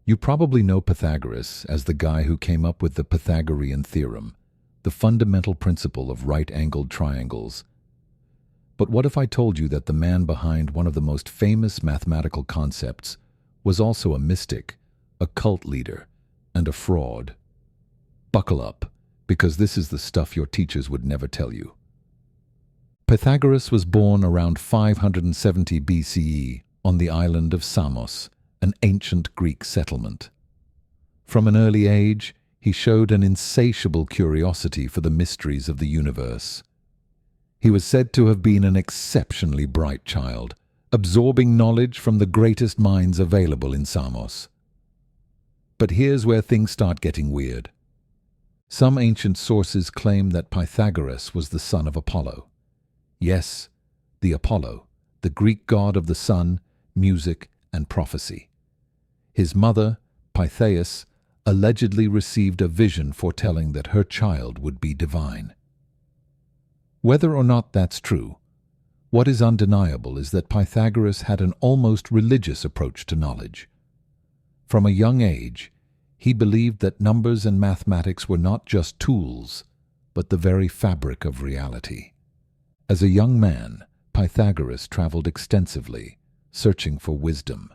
You probably know Pythagoras as the guy who came up with the Pythagorean theorem, the fundamental principle of right-angled triangles. But what if I told you that the man behind one of the most famous mathematical concepts was also a mystic, a cult leader, and a fraud? Buckle up, because this is the stuff your teachers would never tell you. Pythagoras was born around 570 BCE on the island of Samos, an ancient Greek settlement. From an early age, he showed an insatiable curiosity for the mysteries of the universe. He was said to have been an exceptionally bright child, absorbing knowledge from the greatest minds available in Samos. But here's where things start getting weird. Some ancient sources claim that Pythagoras was the son of Apollo. Yes, the Apollo, the Greek god of the sun, music, and prophecy. His mother, Pythagoras, allegedly received a vision foretelling that her child would be divine. Whether or not that's true, what is undeniable is that Pythagoras had an almost religious approach to knowledge. From a young age, he believed that numbers and mathematics were not just tools, but the very fabric of reality. As a young man, Pythagoras traveled extensively, searching for wisdom.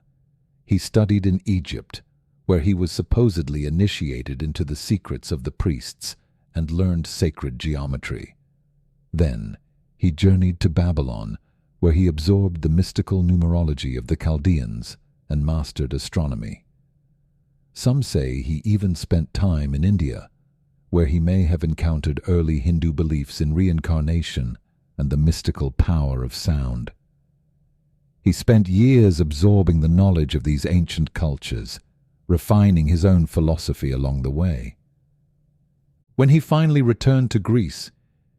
He studied in Egypt, where he was supposedly initiated into the secrets of the priests and learned sacred geometry. Then, he journeyed to Babylon, where he absorbed the mystical numerology of the Chaldeans and mastered astronomy. Some say he even spent time in India, where he may have encountered early Hindu beliefs in reincarnation and the mystical power of sound. He spent years absorbing the knowledge of these ancient cultures, refining his own philosophy along the way. When he finally returned to Greece,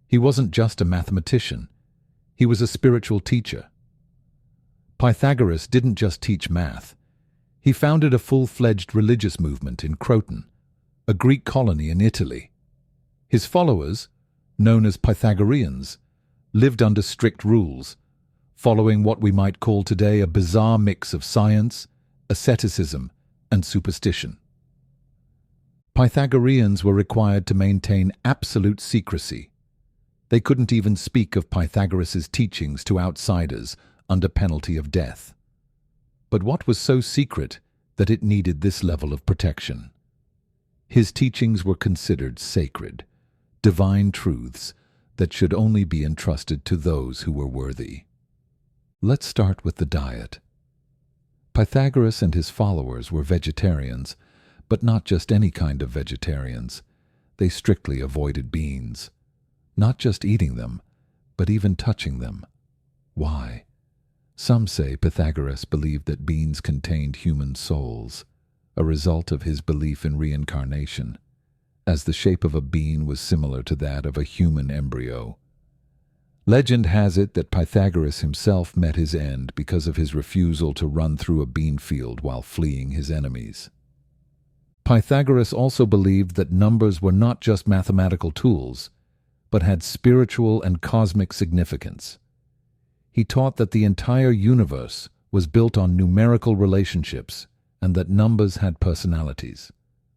he wasn't just a mathematician, he was a spiritual teacher. Pythagoras didn't just teach math. He founded a full-fledged religious movement in Croton, a Greek colony in Italy. His followers, known as Pythagoreans, lived under strict rules, following what we might call today a bizarre mix of science, asceticism, and superstition. Pythagoreans were required to maintain absolute secrecy. They couldn't even speak of Pythagoras's teachings to outsiders under penalty of death. But what was so secret that it needed this level of protection? His teachings were considered sacred, divine truths that should only be entrusted to those who were worthy. Let's start with the diet. Pythagoras and his followers were vegetarians, but not just any kind of vegetarians. They strictly avoided beans. Not just eating them, but even touching them. Why? Some say Pythagoras believed that beans contained human souls, a result of his belief in reincarnation, as the shape of a bean was similar to that of a human embryo. Legend has it that Pythagoras himself met his end because of his refusal to run through a bean field while fleeing his enemies. Pythagoras also believed that numbers were not just mathematical tools, but had spiritual and cosmic significance. He taught that the entire universe was built on numerical relationships and that numbers had personalities.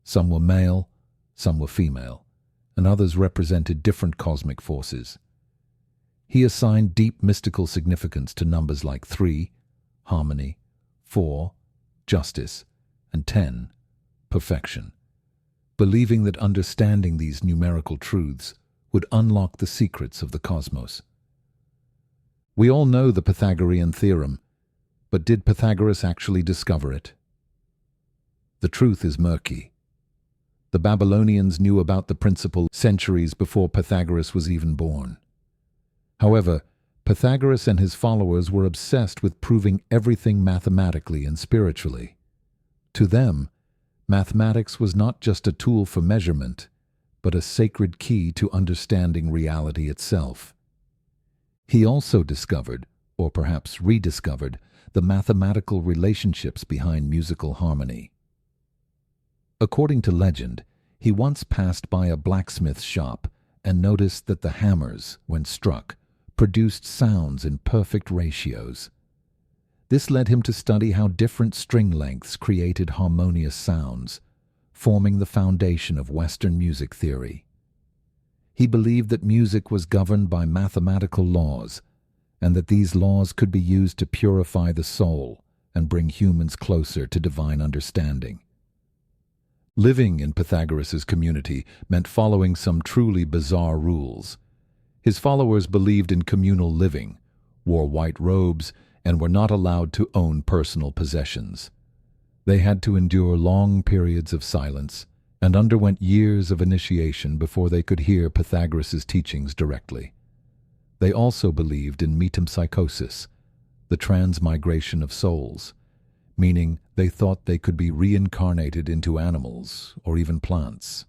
Some were male, some were female, and others represented different cosmic forces. He assigned deep mystical significance to numbers like 3, harmony, 4, justice, and 10, perfection, believing that understanding these numerical truths would unlock the secrets of the cosmos. We all know the Pythagorean theorem, but did Pythagoras actually discover it? The truth is murky. The Babylonians knew about the principle centuries before Pythagoras was even born. However, Pythagoras and his followers were obsessed with proving everything mathematically and spiritually. To them, mathematics was not just a tool for measurement, but a sacred key to understanding reality itself. He also discovered, or perhaps rediscovered, the mathematical relationships behind musical harmony. According to legend, he once passed by a blacksmith's shop and noticed that the hammers, when struck, produced sounds in perfect ratios. This led him to study how different string lengths created harmonious sounds, forming the foundation of Western music theory. He believed that music was governed by mathematical laws, and that these laws could be used to purify the soul and bring humans closer to divine understanding. Living in Pythagoras's community meant following some truly bizarre rules. His followers believed in communal living, wore white robes, and were not allowed to own personal possessions. They had to endure long periods of silence and underwent years of initiation before they could hear Pythagoras's teachings directly. They also believed in metempsychosis, the transmigration of souls, meaning they thought they could be reincarnated into animals or even plants.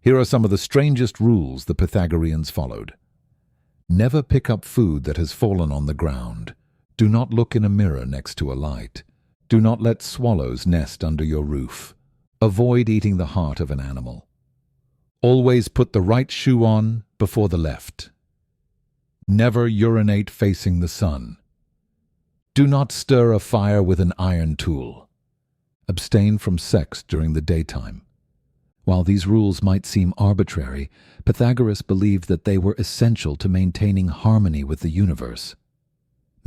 Here are some of the strangest rules the Pythagoreans followed. Never pick up food that has fallen on the ground. Do not look in a mirror next to a light. Do not let swallows nest under your roof. Avoid eating the heart of an animal. Always put the right shoe on before the left. Never urinate facing the sun. Do not stir a fire with an iron tool. Abstain from sex during the daytime. While these rules might seem arbitrary, Pythagoras believed that they were essential to maintaining harmony with the universe.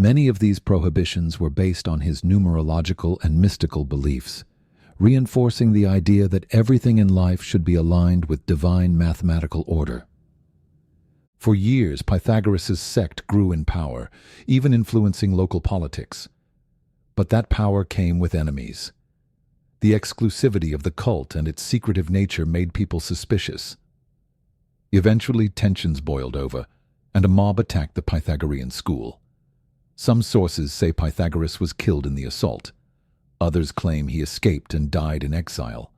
Many of these prohibitions were based on his numerological and mystical beliefs, reinforcing the idea that everything in life should be aligned with divine mathematical order. For years, Pythagoras's sect grew in power, even influencing local politics. But that power came with enemies. The exclusivity of the cult and its secretive nature made people suspicious. Eventually, tensions boiled over, and a mob attacked the Pythagorean school. Some sources say Pythagoras was killed in the assault. Others claim he escaped and died in exile.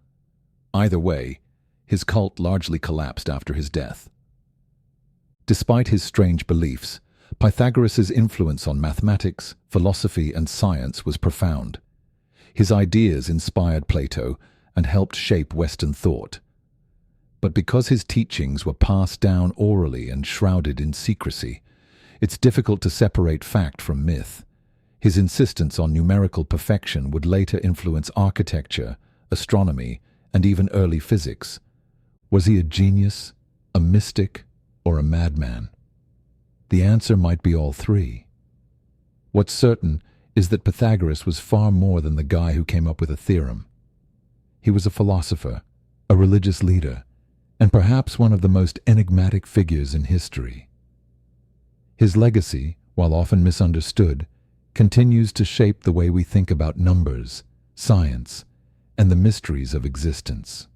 Either way, his cult largely collapsed after his death. Despite his strange beliefs, Pythagoras's influence on mathematics, philosophy, and science was profound. His ideas inspired Plato and helped shape Western thought. But because his teachings were passed down orally and shrouded in secrecy, it's difficult to separate fact from myth. His insistence on numerical perfection would later influence architecture, astronomy, and even early physics. Was he a genius, a mystic, or a madman? The answer might be all three. What's certain is that Pythagoras was far more than the guy who came up with a theorem. He was a philosopher, a religious leader, and perhaps one of the most enigmatic figures in history. His legacy, while often misunderstood, continues to shape the way we think about numbers, science, and the mysteries of existence.